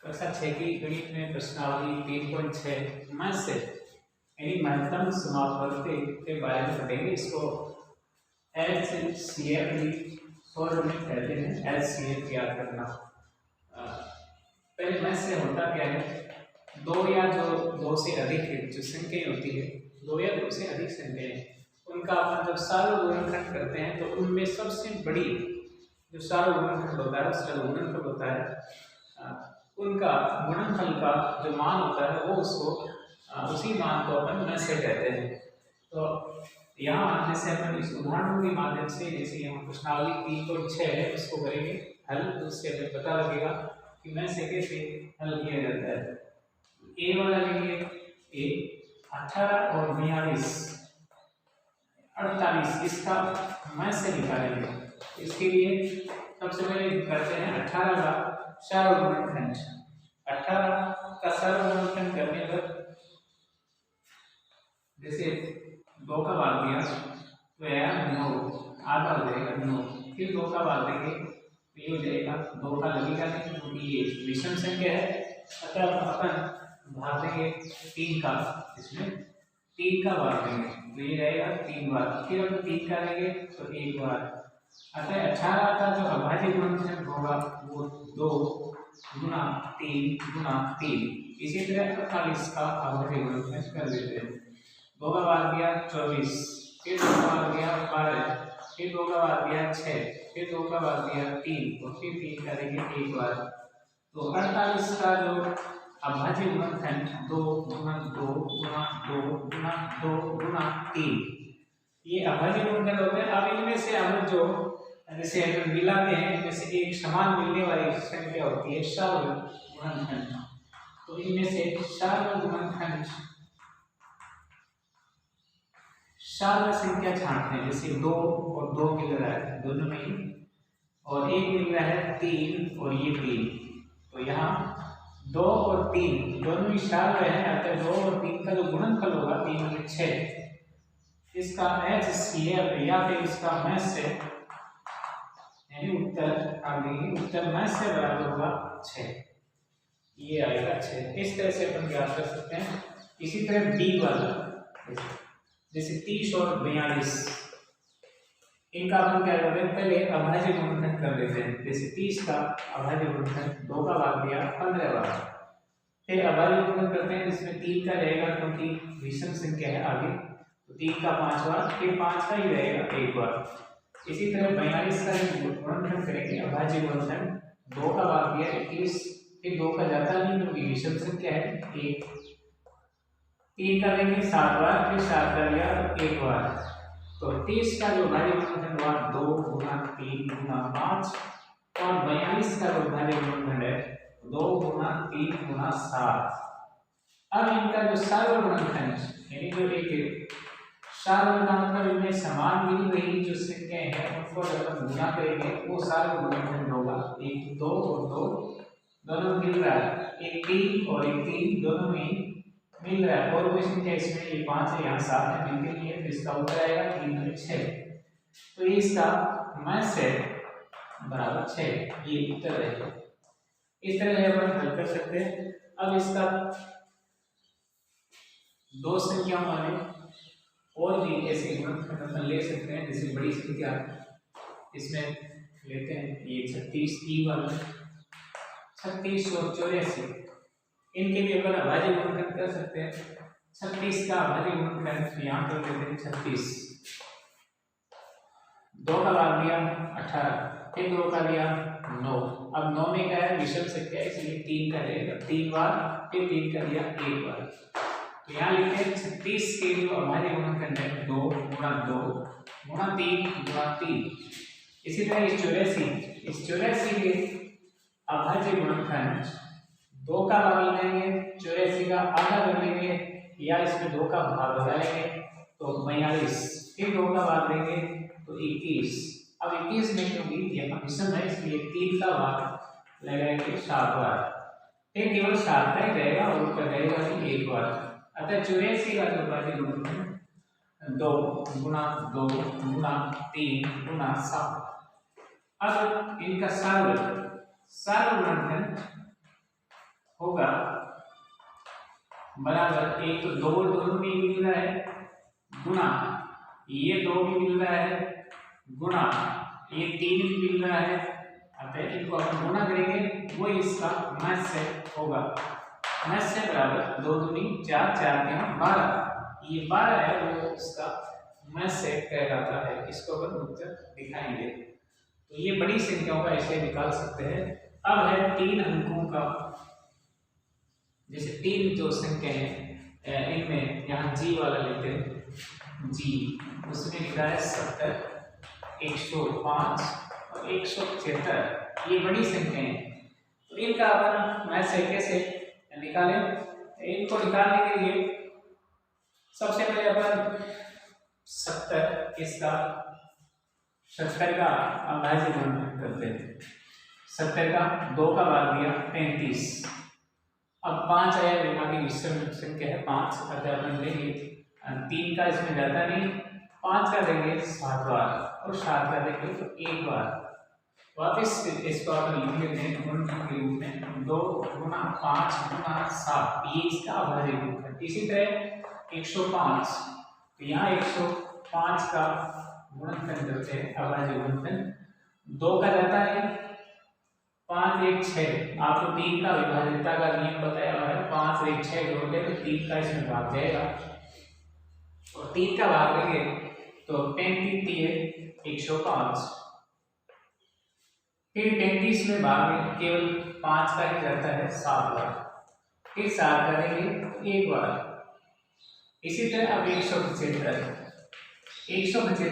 कक्षा 6 की गणित में प्रश्नावली 3.6 मैथ से यानी महत्तम समापवर्ती के बारे में पढ़ेंगे। इसको एचसीएफ भी शॉर्ट में कहते हैं। एचसीएफ याद करना। पहले मैथ से होता क्या है, दो या दो से अधिक जो संख्याएं होती है, दो या दो से अधिक संख्याएं, उनका अपन जब सार्वगुणनखंड करते हैं तो उनमें सबसे बड़ी जो सार्वगुणनखंड होता है, उसका गुणनफल होता है, उनका गुणनफल का जो मान होता है वो उसको उसी मान को अपन मैथ से कहते हैं। तो यहाँ जैसे अपन इस उदाहरण के माध्यम से, जैसे यहाँ प्रश्नावली 3.6 है, उसको करेंगे हल, तो उससे हमें पता लगेगा कि मैथ से कैसे हल किया जाता है। ए वाला लेंगे, ए 18 और 42 48, इसका मैथ से निकालेंगे। इसके लिए सबसे पहले करते हैं 18 का सार्वगुणनखंड। 18 का सार्वगुणनखंड करने पर जैसे 2 का भाग दिया तो यह 9 आधा हो जाएगा 9, फिर 2 का भाग देंगे तो ये हो जाएगा 2 का लगेगा नहीं क्योंकि ये विषम संख्या है, अतः अपन भाग देंगे 3 का, इसमें 3 का भाग देंगे तो ये रहेगा 3 बार, फिर हम 3 का लेंगे तो 1 बार। अतः 18 का जो अभाज्य गुणनखंड होगा वो 2 गुना 3 गुना 3। इसी तरह 48 का अभाज्य गुणनखंड कर देते हैं। 2 का भाग दिया 24, फिर 2 का भाग दिया 12, फिर 2 का भाग दिया 6, फिर 2 का भाग दिया 3 और फिर 3 करेंगे 1 बार। तो 48 का जो अभाज्य गुणनखंड 2 गुना 2 गुना 2 गुना 2 गुना 3, ये अभाज्य गुणनखंड होते हैं। अब इनमें से हम जो जैसे अगर मिलाते हैं, इनमें से एक समान मिलने वाली संख्या होती है सार्वगुणनखंड। तो इनमें से सार्वगुणनखंड सार्व संख्या छांटते हैं। जैसे 2 और 2 मिल रहा है दोनों में ही, और 1 मिल रहा है 3 और ये 3, तो यहाँ 2 और 3 दोनों ही सार्व है, अतः 2 और 3 का जो गुणनफल होगा 3 और 6, इसका एचसीएफ या फिर इसका मैथ से यानी उत्तर आगे उत्तर मैथ से बराबर होगा 6, ये आएगा 6। इस तरह से अपन याद कर सकते हैं। इसी तरह बी वाला जैसे 30 और 42, इनका अपन क्या करते हैं, पहले अभाज्य गुणनखंड कर देते हैं। जैसे 30 का अभाज्य गुणनखंड 2 का भाग दिया 15 बार, फिर अभाज्य गुणनखंड करते हैं जिसमें 3 का रहेगा क्योंकि विषम संख्या है आगे, तो 3 का 5 बार, फिर 5 का ही रहेगा 1 बार। इसी तरह 42 का गुणनखंड करेंगे, अभाज्य गुणनखंड 2 का भाग दिया 21, फिर 2 का जाता नहीं क्योंकि विषम संख्या है 1, 3 का लेंगे 7 बार, फिर 7 का लिया 1 बार। तो 30 का जो अभाज्य गुणनखंड हुआ 2 गुना 3 गुना 5, और 42 का जो अभाज्य गुणनखंड है 2 गुना 3 गुना 7। अब इनका जो सार्वगुणनखंड यानी जो एक सार्वगुणनखंड इनमें समान मिल रही जो संख्याएं हैं उनको जब हम गुणा करेंगे वो सार्वगुणनखंड होगा। एक 2 और 2 दोनों मिल रहा है, एक 3 और एक 3 दोनों में मिल रहा है, और कोई संख्या इसमें ये 5 है, यहाँ 7 है, मिलके नहीं है, तो इसका उत्तर आएगा 3 और 6। तो ये इसका मैथ से बराबर 6, ये उत्तर रहेगा। इस तरह से अपन हल कर सकते हैं। अब इसका दो संख्याओं वाले और भी ऐसे गुणनखंड अपन ले सकते हैं। जैसे बड़ी संख्या इसमें लेते हैं, ये 36 ई वाला 36 और 84, इनके भी अपन अभाज्य गुणनखंड कर सकते हैं। 36 का अभाज्य गुणनखंड यहाँ पर लेते हैं 36, 2 का भाग दिया 18, फिर 2 का दिया 9। अब 9 में क्या है, विषम संख्या है इसलिए 3 का रहेगा 3 बार, फिर 3 का दिया 1 बार। तो यहाँ लिखते हैं 36 के जो अभाज्य गुणनखंड है 2 गुना 2 गुना 3 गुना 3। इसी तरह इस 84 के अभाज्य गुणनखंड 2 का भाग लेंगे, 84 का आधा कर लेंगे, या इसमें 2 का भाग लगाएंगे तो 42, फिर 2 का भाग देंगे तो 21। अब 21 में क्योंकि यहाँ विषम है इसलिए 3 का भाग लगाएंगे 7 बार, फिर केवल 7 का ही रहेगा और ऊपर रहेगा 1 बार। अतः 84 का जो अभाज्य गुणनखंड 2 गुना 2 गुना 3 गुना 7। अब इनका सार्वगुणनखंड होगा बराबर, एक तो दो दोनों में मिल रहा है गुना ये दो भी मिल रहा है गुना ये तीन भी मिल रहा है, अतः इनको अपन गुना करेंगे वो इसका मत्स्य होगा। मत्स्य बराबर दो दूनी चार, चार के 12, ये 12 है वो इसका मत्स्य कहलाता है। इसको अपन उत्तर दिखाएंगे। तो ये बड़ी संख्याओं का ऐसे निकाल सकते हैं। अब है 3 अंकों का, जैसे 3 जो संख्या है इनमें यहाँ जी वाला लेते हैं, जी उसमें लिखा है 70, 105 और 175, ये बड़ी संख्या है। तो इनका अपन मैसे कैसे निकालें? इनको निकालने के लिए सबसे पहले अपन 70 इसका 70 का अभाज्य गुणनखंड करते हैं। 70 का 2 का भाग दिया 35, अब 5 आया, आगे विषम संख्या है 5, अतः अपन लेंगे 3 का इसमें जाता नहीं, 5 का देंगे 7 बार और 7 का देंगे तो 1 बार। वापिस इसको अपन लिख लेते हैं गुणनखंड के रूप में 2 गुना 5 गुना 7, ये इसका अभाज्य गुणनखंड। इसी तरह 105, तो यहाँ 105 का गुणनखंड करते हैं अभाज्य गुणनखंड। 2 का जाता है 5 1 6, आपको 3 का विभाज्यता का नियम बताया हुआ है, 5 1 6 जोड़ते तो 3 का इसमें भाग जाएगा और 3 का भाग देंगे तो 35 3 105, फिर 35 में भाग में केवल 5 का ही जाता है 7 बार, फिर 7 करेंगे तो 1 बार। इसी तरह अब 175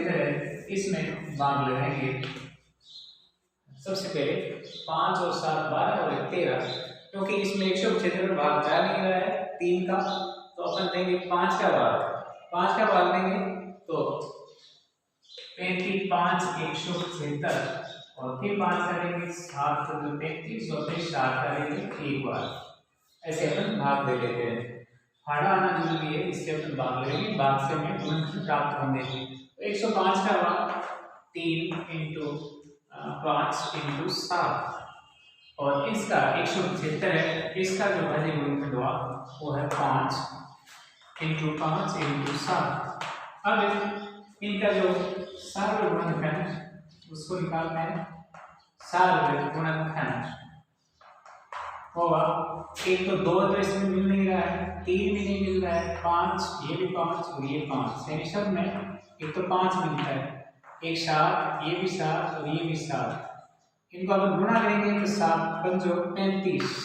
है, इसमें भाग लगाएंगे। सबसे पहले 5 और 7 12 और 1 13, क्योंकि इसमें 175 में भाग जा नहीं रहा है 3 का, तो अपन देंगे 5 का भाग देंगे तो 35 5 175 और फिर 5 करेंगे 7 35 और फिर 7 करेंगे 1 बार। ऐसे अपन भाग दे देते हैं। फाड़ा आना जरूरी है, इससे अपन भाग लेंगे, भाग से हमें गुणनखंड प्राप्त होंगे। तो 105 का भाग 3 × 5 × 7 और इसका 175 है, इसका जो भाज्य गुणनखंड हुआ वो है 5 × 5 × 7। अब इनका जो सार्वत्रिक गुणनखंड उसको निकालना है। सार्वत्रिक गुणनखंड होगा, एक तो 2 तो इसमें मिल नहीं रहा है, 3 भी नहीं मिल रहा है, 5 ये भी 5 और ये 5, यानी सब में एक तो 5 मिलता है, एक 7 ये भी 7 और ये भी 7। इनको अपन गुणा करेंगे तो 7 पंजो 35,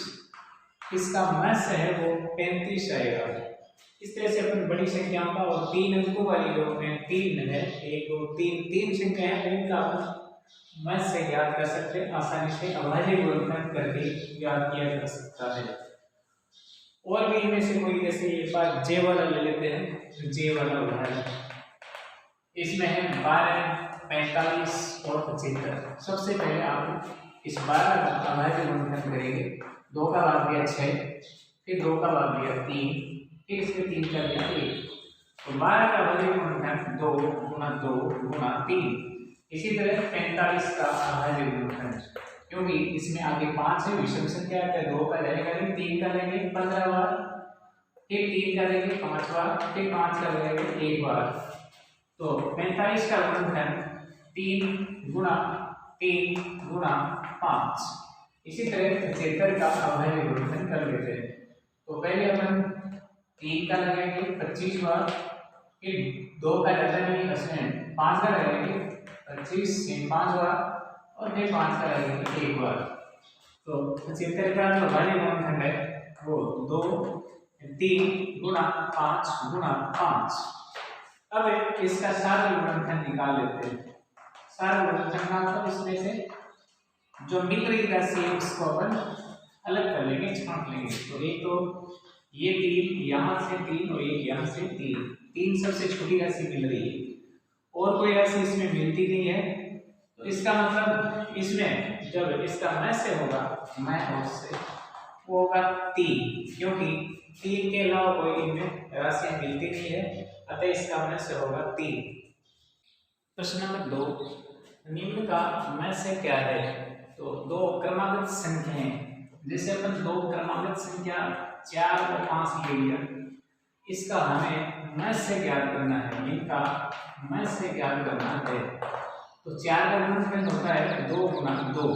इसका मत्स्य है वो 35 आएगा। इस तरह से अपन बड़ी संख्याओं का और 3 अंकों वाली जो 3 है, 1 2 3 3 संख्या है, इनका अपन मत्स्य याद कर सकते हैं, आसानी से अभाज्य गुणनखंड करके याद किया जा सकता है। और भी इनमें से कोई, जैसे ये बात जे वाला ले लेते हैं, जे वाला उदाहरण इसमें है 12 45 और 75। सबसे पहले आप इस 12 का अभाज्य गुणनखंड करेंगे। 2 का भाग दिया 6, फिर 2 का भाग दिया 3, फिर इसमें 3 का दिया 1, तो 12 का अभाज्य गुणनखंड 2 गुना 2 गुना 3। इसी तरह 45 का अभाज्य गुणनखंड, क्योंकि इसमें आगे 5 है, विषम संख्या है, 2 का जाएगा 3 का लेंगे 15 बार, फिर 3 का लेंगे 5 बार, फिर 5 का लेंगे 1 बार। तो 45 का गुणनखंड 3 गुना 5। इसी तरह 75 का अभाज्य गुणनखंड कर लेते हैं। तो पहले अपन 3 का लगाएंगे 25 बार, फिर 2 का जाता नहीं इसमें 5 का लगाएंगे 25 × 5 बार और फिर 5 का लगाएंगे 1 बार। तो 75 का जो अभाज्य गुणनखंड है वो 3 गुना 5 गुना 5। अब इसका सार्वत्रिक गुणनखंड निकाल लेते हैं। सार्वत्रिक गुणनखंड का मतलब इसमें से जो मिल रही राशि है उसको अपन अलग कर लेंगे, छांट लेंगे। तो एक तो ये 3 यहाँ से 3 और एक यहाँ से 3 सबसे छोटी राशि मिल रही है और कोई राशि इसमें मिलती नहीं है। तो इसका मतलब इसमें जब इसका मत्स्य होगा वो होगा 3, क्योंकि 3 के अलावा कोई इनमें राशियां मिलती नहीं है, अतः इसका मत्स्य होगा 3। प्रश्न नंबर 2, निम्न का मत्स्य क्या है? तो 2 क्रमागत संख्याएं जैसे अपन दो क्रमागत संख्या 4 और 5 ले लिया, इसका हमें मैथ से ज्ञात करना है, इनका मैथ से ज्ञात करना है। तो 4 का गुणनखंड होता है 2 गुना 2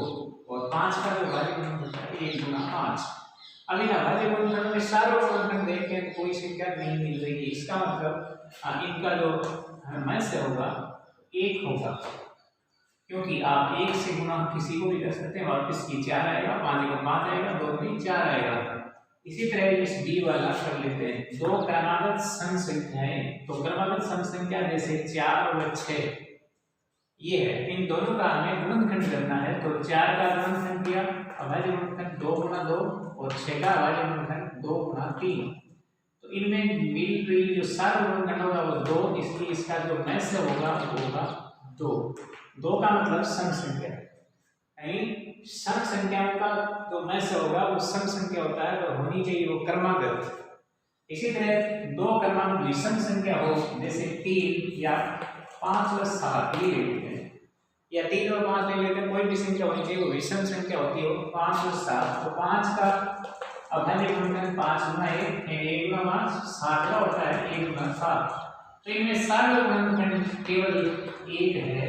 और 5 का जो भाज्य गुणनखंड होता है 1 गुना 5। अब इन अभाज्य गुणनखंड में सारे गुणनखंड देखें तो कोई संख्या नहीं मिल रही है, इसका मतलब इनका जो मैथ से होगा 1 होगा, क्योंकि आप 1 से गुना किसी को भी कर सकते हैं और किसकी 4 आएगा, 5 का 5 आएगा, 2 में 4 आएगा। इसी तरह इस बी वाला कर लेते हैं, दो क्रमागत सम संख्याएं। तो क्रमागत सम संख्या जैसे 4 और 6 ये है, इन दोनों का हमें गुणनखंड करना है। तो 4 का गुणनखंड किया, अभाज्य गुणनखंड 2 गुना 2 और 6 का अभाज्य गुणनखंड 2 गुना 3। तो इनमें मिल रही जो सारा गुणनखंड होगा वो 2, इसलिए इसका जो मैथ से होगा वो होगा 2। 2 का मतलब सम संख्या, यानी सम संख्याओं का जो मैथ से होगा वो सम संख्या होता है, तो होनी चाहिए वो क्रमागत। इसी तरह 2 क्रमागत विषम संख्या हो, जैसे 3 या 5 और 7 ये ले लेते हैं, या 3 और 5 ले लेते हैं, कोई भी संख्या होनी चाहिए वो विषम संख्या होती है, 5 और 7। तो 5 का अभाज्य गुणनखंड 5 गुना 1 1 गुना 5, 7 का होता है 1 गुना 7। तो इनमें सारे गुणनखंड केवल 1 है,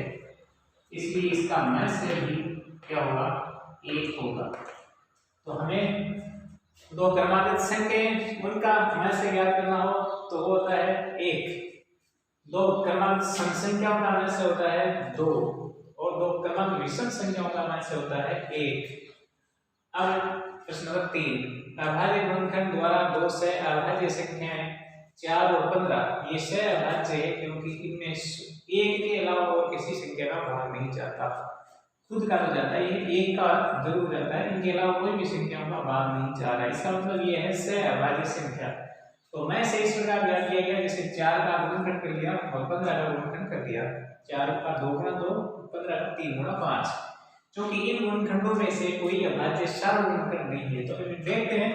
इसलिए इसका मैथ से भी क्या होगा 1 होगा। तो हमें दो क्रमागत संख्या उनका मैथ से ज्ञात करना हो तो वो होता है 1, दो क्रमागत सम संख्याओं का मैथ से होता है 2 और दो क्रमागत विषम संख्याओं का मैथ से होता है 1। अब प्रश्न नंबर 3, अभाज्य गुणनखंड द्वारा 2 से अभाज्य संख्याएं 4 और 15 ये से अभाज्य है, क्योंकि इनमें 1 के अलावा और किसी संख्या का भाग नहीं जाता, खुद का तो जाता है, ये 1 का जरूर जाता है, इनके अलावा कोई भी संख्याओं का भाग नहीं जा रहा है। इसका मतलब ये है से अभाज्य संख्या। तो मैं से इस प्रकार ज्ञात किया गया, जैसे 4 का गुणनखंड कर दिया और 15 का गुणनखंड कर दिया, 4 का 2 गुना 2, 15 का 3 गुना 5। क्योंकि इन गुणनखंडों में से कोई अभाज्य सार गुणनखंड नहीं है, तो देखते हैं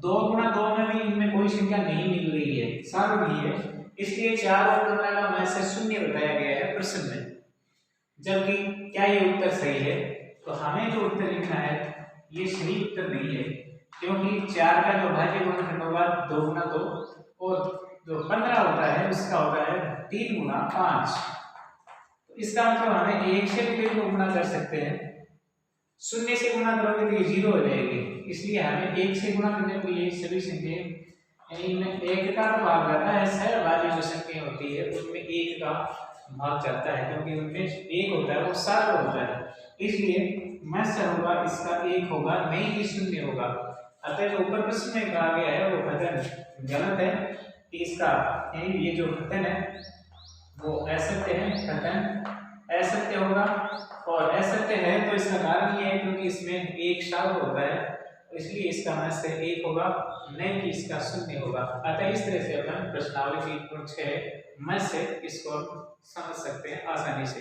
2 गुना 2 में भी इनमें कोई संख्या नहीं मिल रही है, सार नहीं है, इसलिए 4 और 15 का मैं से शून्य बताया गया है प्रश्न में। जबकि क्या ये उत्तर सही है? तो हमें जो उत्तर लिखना है ये सही उत्तर नहीं है, क्योंकि 4 का जो अभाज्य गुणनखंड होगा 2 गुना 2 और जो 15 होता है उसका होता है 3 गुना 5। तो इसका मतलब हमें 1 से भी को गुना कर सकते हैं, शून्य से गुना करोगे तो ये 0 हो जाएगी, इसलिए हमें 1 से गुना करने को ये सभी संख्या इनमें 1 का तो भाग जाता है, सह अभाज्य जो संख्या होती है उसमें 1 का भाग जाता है, क्योंकि उनमें 1 होता है वो सारा होता है, इसलिए मैं से होगा इसका 1 होगा, नहीं कि शून्य होगा। अतः जो ऊपर प्रश्न में कहा गया है वो कथन गलत है, कि इसका ये जो कथन है वो असत्य है, कथन असत्य होगा। और असत्य है तो इसका कारण ये है क्योंकि इसमें 1 शब्द होता है, तो इसलिए इसका मैथ से 1 होगा, नहीं कि इसका शून्य होगा। अतः इस तरह से अपन प्रश्नावली 3.6 मैथ से इसको समझ सकते हैं आसानी से।